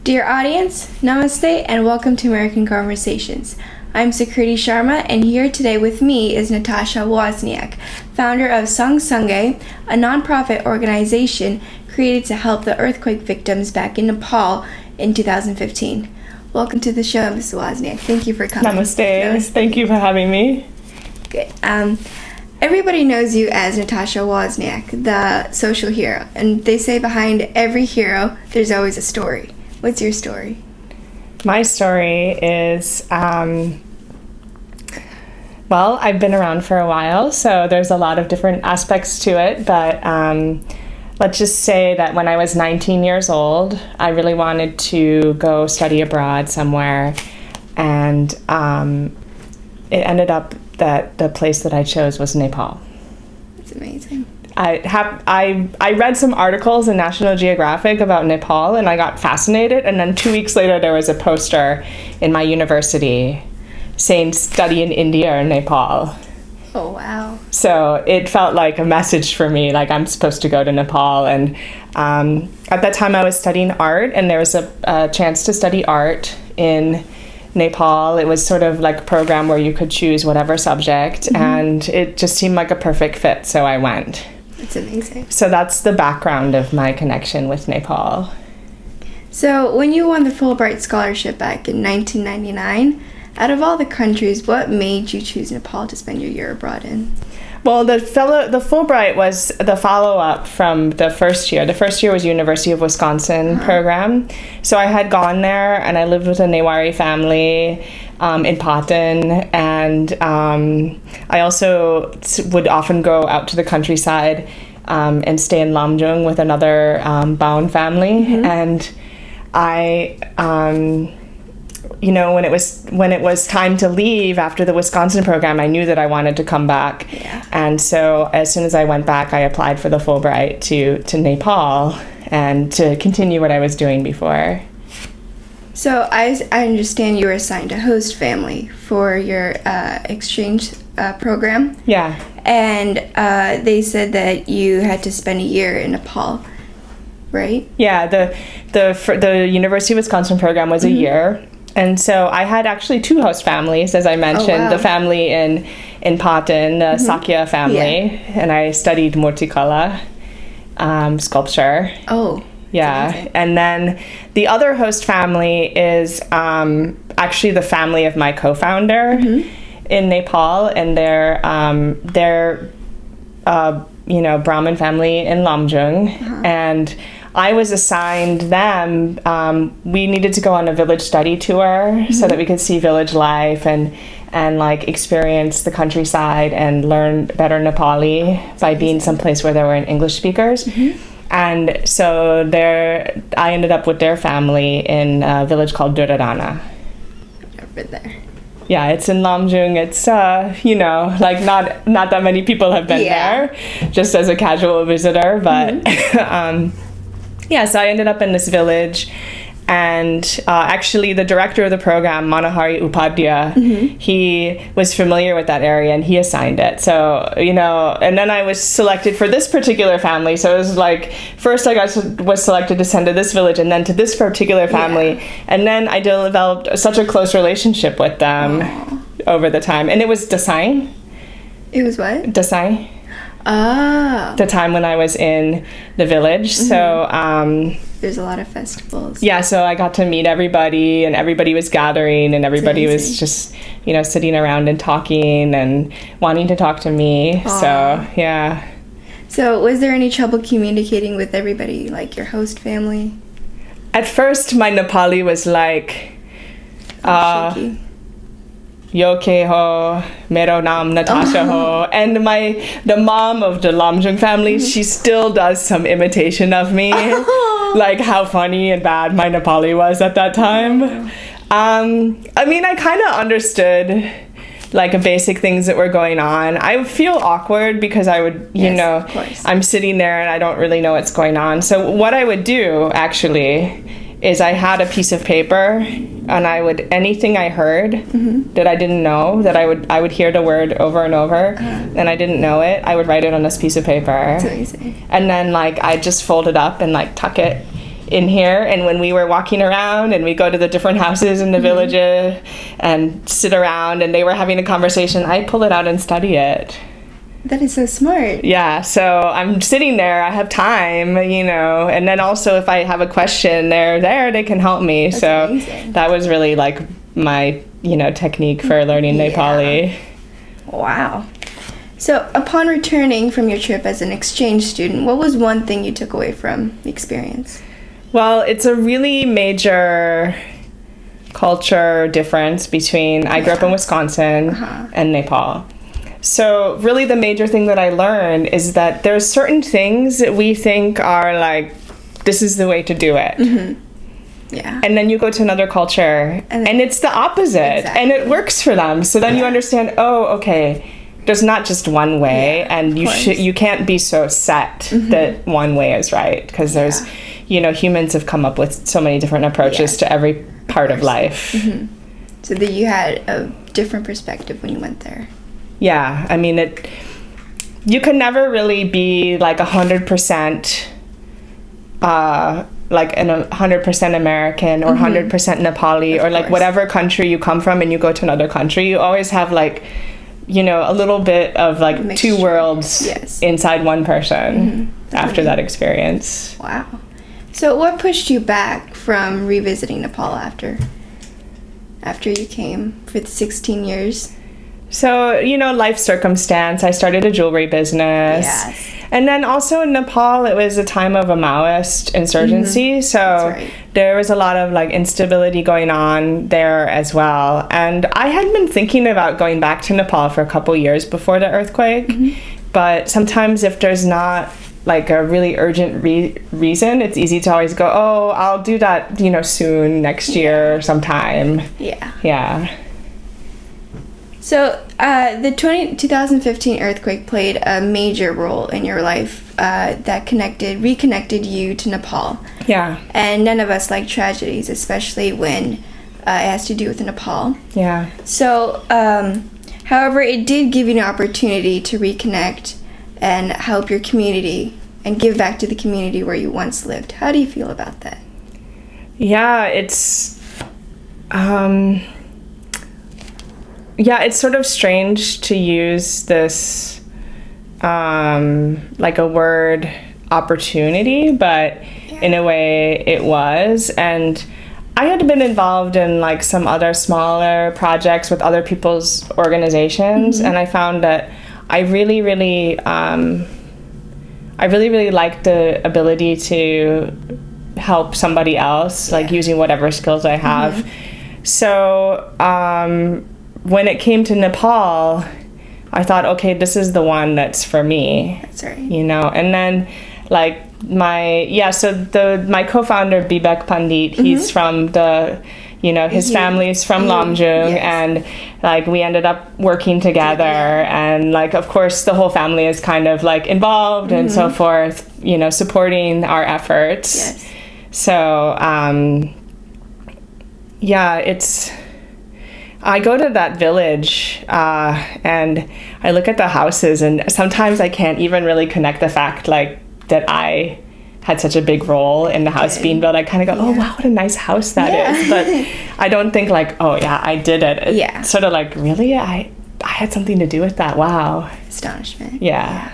Dear audience, namaste and welcome to American Conversations. I'm Sukriti Sharma, and here today with me is Natasha Wozniak, founder of Sanga-Sangai, a nonprofit organization created to help the earthquake victims back in Nepal in 2015. Welcome to the show, Ms. Wozniak. Thank you for coming. Namaste. Thank you for having me. Good. Everybody knows you as Natasha Wozniak, the social hero, and they say behind every hero, there's always a story. What's your story? My story is, well, I've been around for a while, so there's a lot of different aspects to it, but let's just say that when I was 19 years old, I really wanted to go study abroad somewhere, and it ended up that the place that I chose was Nepal. That's amazing. I read some articles in National Geographic about Nepal, and I got fascinated, and then 2 weeks later there was a poster in my university saying study in India or Nepal. Oh, wow. So it felt like a message for me, like I'm supposed to go to Nepal. And at that time I was studying art, and there was a chance to study art in Nepal. It was sort of like a program where you could choose whatever subject, and it just seemed like a perfect fit, so I went. That's amazing. So that's the background of my connection with Nepal. So when you won the Fulbright scholarship back in 1999, out of all the countries, what made you choose Nepal to spend your year abroad in? Well, the Fulbright was the follow-up from the first year. The first year was University of Wisconsin program. So I had gone there, and I lived with a Newari family in Patan, and I also would often go out to the countryside and stay in Lamjung with another Baon family. And I... when it was time to leave after the Wisconsin program, I knew that I wanted to come back. Yeah. And so as soon as I went back, I applied for the Fulbright to Nepal and to continue what I was doing before. So I understand you were assigned a host family for your exchange program. Yeah. And they said that you had to spend a year in Nepal, right? Yeah, the University of Wisconsin program was a year. And so I had actually two host families, as I mentioned. Oh, wow. The family in Patan, the Sakya family, and I studied Murtikala, sculpture. Oh. Yeah. And then the other host family is actually the family of my co-founder in Nepal, and they're Brahmin family in Lamjung, and I was assigned them. We needed to go on a village study tour so that we could see village life and like experience the countryside and learn better Nepali by being someplace where there were English speakers. And so I ended up with their family in a village called Duradana. I've been there. Yeah, it's in Lamjung. It's, like not that many people have been there, just as a casual visitor. But, so I ended up in this village. And actually, the director of the program, Manohari Upadhyaya, he was familiar with that area, and he assigned it. So, and then I was selected for this particular family. So it was like, first I was selected to send to this village, and then to this particular family. Yeah. And then I developed such a close relationship with them over the time. And it was Dasai. It was what? Dasai. Ah. The time when I was in the village. So, there's a lot of festivals. Yeah, so I got to meet everybody, and everybody was gathering, and everybody was just, sitting around and talking and wanting to talk to me. Aww. So, yeah. So, was there any trouble communicating with everybody, like your host family? At first, my Nepali was like, shaky. Yo ke ho, mero naam Natasha ho. And the mom of the Lamjung family, she still does some imitation of me. Like how funny and bad my Nepali was at that time. I kind of understood like basic things that were going on. I feel awkward because I would, of course. I'm sitting there and I don't really know what's going on. So what I would do actually is I had a piece of paper, and anything I heard that I didn't know, that I would hear the word over and over, and I didn't know it, I would write it on this piece of paper. That's amazing. And then I'd just fold it up and tuck it in here. And when we were walking around and we go to the different houses in the village and sit around and they were having a conversation, I pull it out and study it. That is so smart. Yeah, so I'm sitting there, I have time, and then also if I have a question, they're there, they can help me. That's so amazing. That was really like my, technique for learning Nepali. Wow. So upon returning from your trip as an exchange student, what was one thing you took away from the experience? Well, it's a really major culture difference between, I grew up in Wisconsin and Nepal. So really the major thing that I learned is that there's certain things that we think are like, this is the way to do it. Yeah. And then you go to another culture and it's the opposite. Exactly. And it works for them. So then you understand, oh, okay, there's not just one way, and you can't be so set that one way is right, because there's, humans have come up with so many different approaches to every part of life. So that you had a different perspective when you went there. Yeah, I mean, you can never really be like 100%, like 100% American or 100% Nepali or like whatever country you come from and you go to another country. You always have like, a little bit of like mixture. Two worlds inside one person after that experience. Wow. So what pushed you back from revisiting Nepal after you came for the 16 years? So, life circumstance. I started a jewelry business. Yes. And then also in Nepal, it was a time of a Maoist insurgency. So there was a lot of like instability going on there as well. And I had been thinking about going back to Nepal for a couple years before the earthquake. But sometimes if there's not like a really urgent reason, it's easy to always go, oh, I'll do that, soon, next year, sometime. Yeah. So the 2015 earthquake played a major role in your life that reconnected you to Nepal. Yeah. And none of us like tragedies, especially when it has to do with Nepal. Yeah. So, however, it did give you an opportunity to reconnect and help your community and give back to the community where you once lived. How do you feel about that? Yeah, it's sort of strange to use this, like a word opportunity, but in a way it was. And I had been involved in like some other smaller projects with other people's organizations, and I found that I really, really liked the ability to help somebody else, like using whatever skills I have. So, when it came to Nepal, I thought, okay, this is the one that's for me. That's right. And then like my co-founder Bibek Pandit, he's from the, his family's from Lamjung, and like we ended up working together, and like of course the whole family is kind of like involved and so forth, supporting our efforts. So I go to that village and I look at the houses, and sometimes I can't even really connect the fact like that I had such a big role in the house being built. I kind of go, oh wow, what a nice house that is. But I don't think like, oh yeah, I did it. It's sort of like, really? I had something to do with that. Wow. Astonishment. Yeah.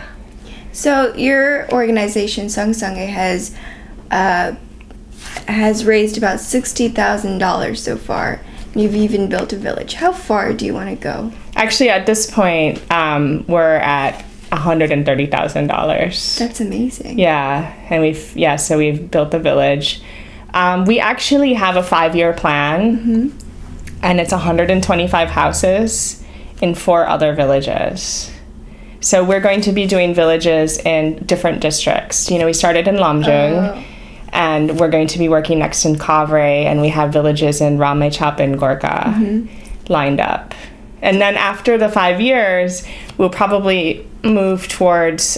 So your organization, Sanga-Sangai, has raised about $60,000 so far. You've even built a village. How far do you want to go? Actually, at this point, we're at $130,000. That's amazing. Yeah, and we've built the village. We actually have a 5-year plan, and it's 125 houses in 4 other villages. So we're going to be doing villages in different districts. We started in Lamjung. And we're going to be working next in Kavre, and we have villages in Ramechhap and Gorkha lined up. And then after the 5 years, we'll probably move towards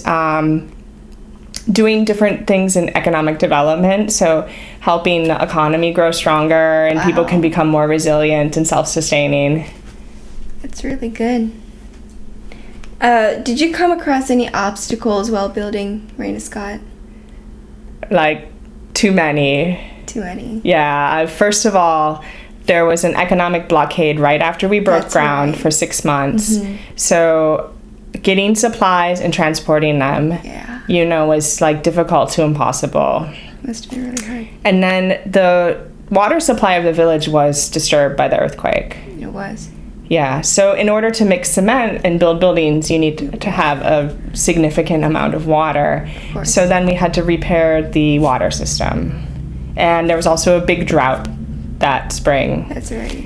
doing different things in economic development, so helping the economy grow stronger and people can become more resilient and self-sustaining. That's really good. Did you come across any obstacles while building Rain Scott? Like Too many. Too many. Yeah. First of all, there was an economic blockade right after we broke ground for 6 months. So getting supplies and transporting them, was like difficult to impossible. Must have been really hard. And then the water supply of the village was disturbed by the earthquake. It was. Yeah. So in order to mix cement and build buildings, you need to have a significant amount of water. Of course. So then we had to repair the water system. And there was also a big drought that spring. That's right.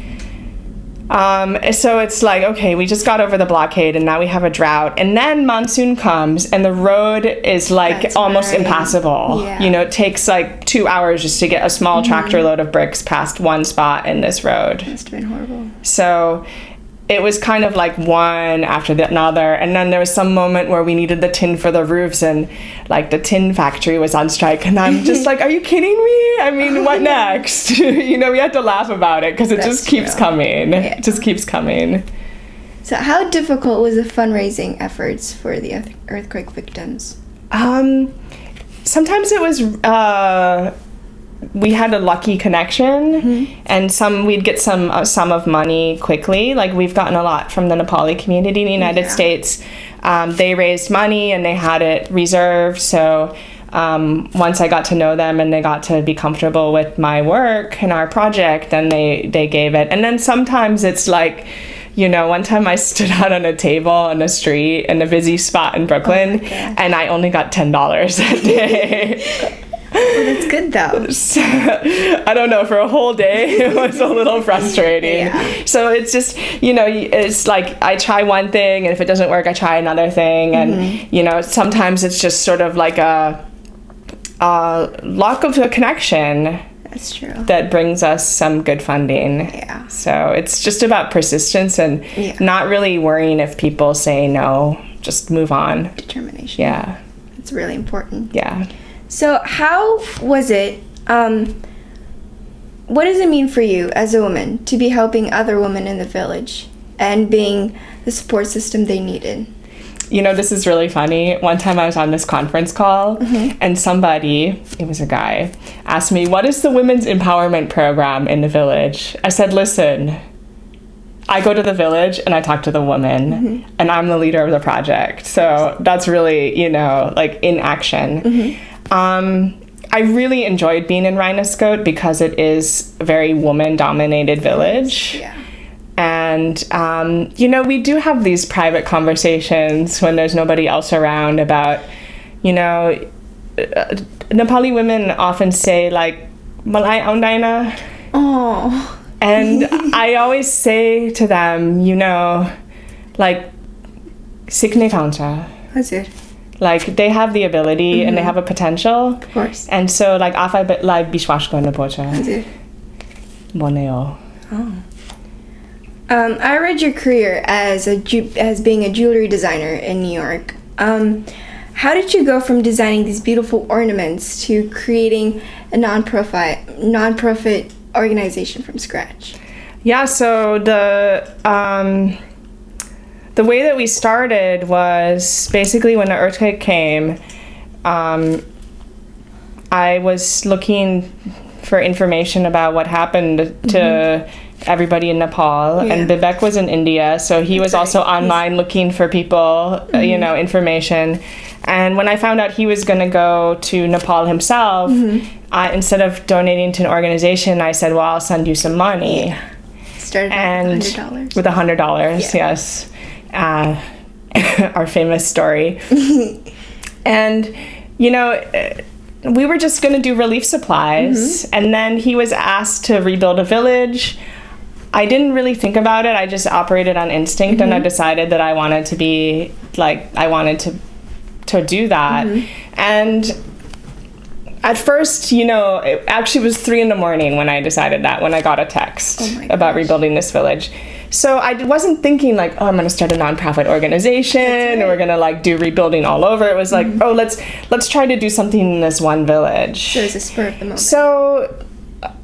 So it's like, okay, we just got over the blockade and now we have a drought. And then monsoon comes and the road is like almost impassable. Yeah. It takes like 2 hours just to get a small tractor load of bricks past one spot in this road. Must have been horrible. So it was kind of like one after the another. And then there was some moment where we needed the tin for the roofs and like the tin factory was on strike. And I'm just like, are you kidding me? I mean, what next? We had to laugh about it because it just keeps coming. Yeah. It just keeps coming. So how difficult was the fundraising efforts for the earthquake victims? Sometimes it was... we had a lucky connection, and we'd get some of money quickly. Like we've gotten a lot from the Nepali community in the United States. They raised money and they had it reserved. So once I got to know them and they got to be comfortable with my work and our project, then they gave it. And then sometimes it's like, one time I stood out on a table on the street in a busy spot in Brooklyn, and I only got $10 that day. Well, that's good though. So, I don't know, for a whole day it was a little frustrating. Yeah. So it's just, it's like I try one thing and if it doesn't work I try another thing, and sometimes it's just sort of like a lack of a connection. That's true. That brings us some good funding. Yeah. So it's just about persistence and not really worrying if people say no, just move on. Determination. Yeah. It's really important. Yeah. So how was it, what does it mean for you as a woman to be helping other women in the village and being the support system they needed? This is really funny. One time I was on this conference call and somebody, it was a guy, asked me, what is the women's empowerment program in the village? I said, listen, I go to the village and I talk to the woman and I'm the leader of the project. So that's really, like in action. I really enjoyed being in Rhinascote because it is a very woman-dominated village. Yeah. And, we do have these private conversations when there's nobody else around about, Nepali women often say, like, Malay aundaina. Oh. And I always say to them, like, sikne kauncha. What's it? Like, they have the ability and they have a potential. Of course. And so, like, afai like bishwash garna porcha. Hazir. Moneo. Oh. I read your career as being a jewelry designer in New York. How did you go from designing these beautiful ornaments to creating a non-profit organization from scratch? Yeah, so the way that we started was basically when the earthquake came, I was looking for information about what happened to everybody in Nepal, and Vivek was in India, so he was also online looking for people, information. And when I found out he was going to go to Nepal himself, instead of donating to an organization, I said, well, I'll send you some money. Yeah. Started with $100. With $100, yes. Our famous story. And, we were just going to do relief supplies, and then he was asked to rebuild a village. I didn't really think about it. I just operated on instinct, and I decided that I wanted to be, I wanted to do that. And at first, it actually was 3 a.m. when I decided that, when I got a text about rebuilding this village. So I wasn't thinking I'm going to start a nonprofit organization, and we're going to do rebuilding all over. It was let's try to do something in this one village. So it was a spur of the moment. So,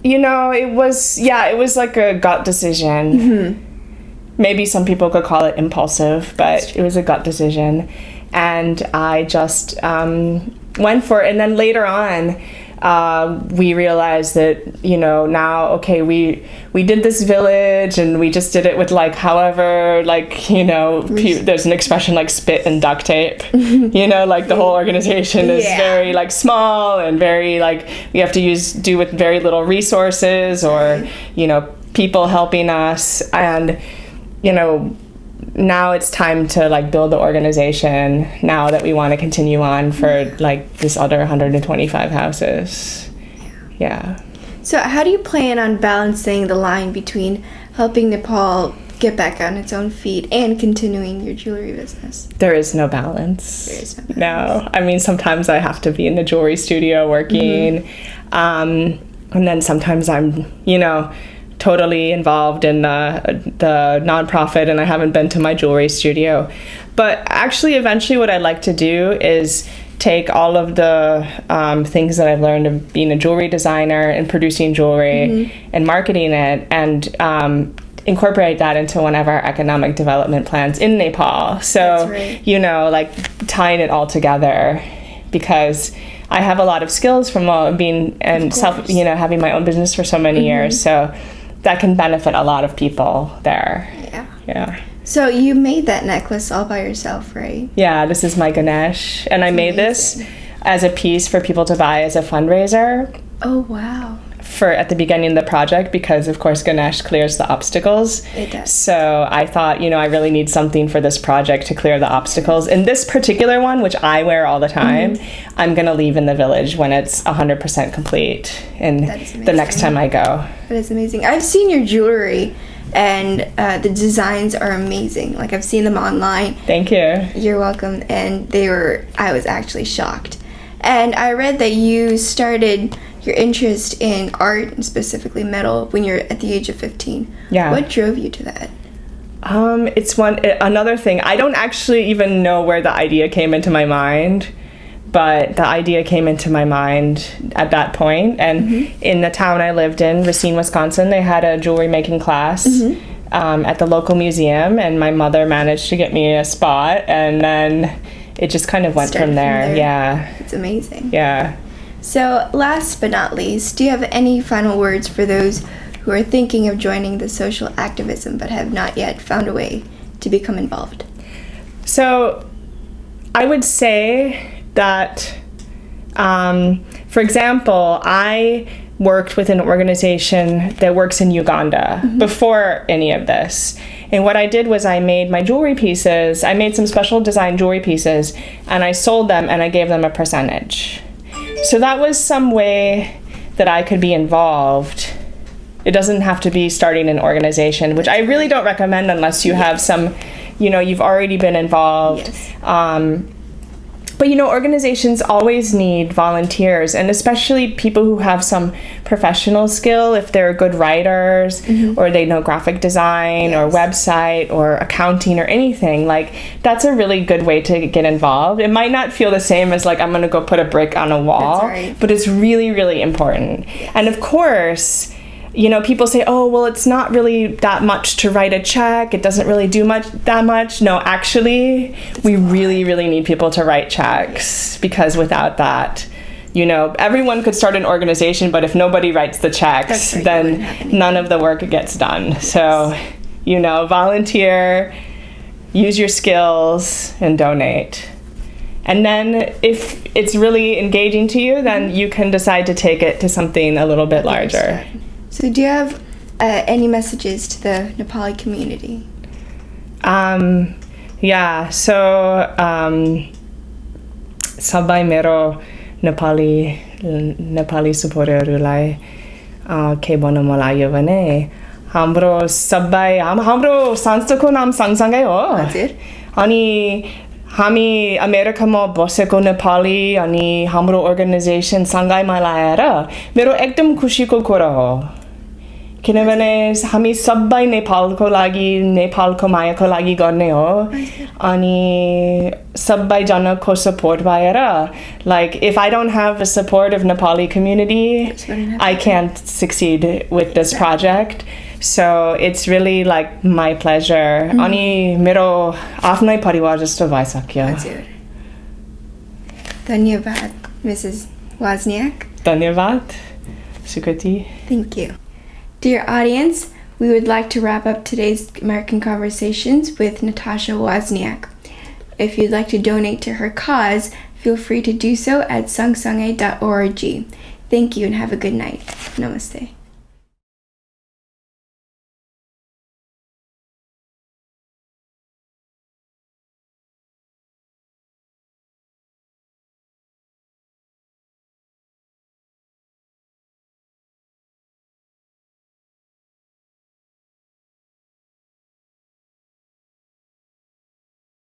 it was like a gut decision. Maybe some people could call it impulsive, but it was a gut decision. And I just went for it. And then later on, we realized that, you know, now, okay, we did this village and we just did it with like however, like, you know, there's an expression like spit and duct tape, you know, like the whole organization is very like small and very like we have to do with very little resources or, you know, people helping us. And, you know, now it's time to like build the organization now that we want to continue on for like this other 125 houses. Yeah. So how do you plan on balancing the line between helping Nepal get back on its own feet and continuing your jewelry business? There is no balance. There is no balance. No. I mean, sometimes I have to be in the jewelry studio working. And then sometimes I'm, you know, totally involved in the nonprofit and I haven't been to my jewelry studio. But actually, eventually what I'd like to do is take all of the things that I've learned of being a jewelry designer and producing jewelry and marketing it and incorporate that into one of our economic development plans in Nepal. So, you know, like tying it all together, because I have a lot of skills from being and you know, having my own business for so many years. So that can benefit a lot of people there. Yeah. So you made that necklace all by yourself, right? Yeah, this is my Ganesh. And I made this as a piece for people to buy as a fundraiser. Oh, wow. At the beginning of the project, because of course Ganesh clears the obstacles. It does. So I thought, you know, I really need something for this project to clear the obstacles. And this particular one, which I wear all the time, I'm going to leave in the village when it's 100% complete. And the next time I go. That is amazing. I've seen your jewelry and the designs are amazing. Like I've seen them online. Thank you. You're welcome. And I was actually shocked. And I read that you started your interest in art and specifically metal when you're at the age of 15. Yeah. What drove you to that? It's another thing. I don't actually even know where the idea came into my mind, but the idea came into my mind at that point. And in the town I lived in, Racine, Wisconsin, they had a jewelry making class at the local museum, and my mother managed to get me a spot, and then it just kind of went from there. Yeah. It's amazing. Yeah. So last but not least, do you have any final words for those who are thinking of joining the social activism but have not yet found a way to become involved? So I would say that, for example, I worked with an organization that works in Uganda before any of this. And what I did was I made my jewelry pieces, I made some special design jewelry pieces, and I sold them and I gave them a percentage. So that was some way that I could be involved. It doesn't have to be starting an organization, which I really don't recommend unless you have some, you know, you've already been involved. But, you know, organizations always need volunteers, and especially people who have some professional skill, if they're good writers or they know graphic design or website or accounting or anything. Like, that's a really good way to get involved. It might not feel the same as, like, I'm going to go put a brick on a wall, but it's really, really important. And, of course, you know, people say, oh, well, it's not really that much to write a check. It doesn't really do that much. No, actually, we really, really need people to write checks, because without that, you know, everyone could start an organization, but if nobody writes the checks, then none of the work gets done. So, you know, volunteer, use your skills, and donate. And then if it's really engaging to you, then you can decide to take it to something a little bit larger. So do you have any messages to the Nepali community? Yeah, so sabai मेरो नेपाली supporterहरूलाई के भन्न मन लाग्यो भने हाम्रो संस्थाको नाम सँगसँगै हो अनि हामी अमेरिकामा बसेको नेपाली अनि हाम्रो अर्गनाइजेसन सँगैमा ल्याएर मेरो एकदम खुसीको कुरा हो किनभने हामी सबै नेपालको लागि नेपालको मायाको लागि गर्ने हो अनि सबैजनाको सपोर्ट भएर like if I don't have the support of Nepali community I can't succeed with this project. So it's really like my pleasure. अनि मेरो आफ्नै परिवार जस्तो भइसक्यो. धन्यवाद Mrs. Wozniak. Dhanyavad, Sukriti. Thank you. Dear audience, we would like to wrap up today's American Conversations with Natasha Wozniak. If you'd like to donate to her cause, feel free to do so at sanga-sangai.org. Thank you and have a good night. Namaste.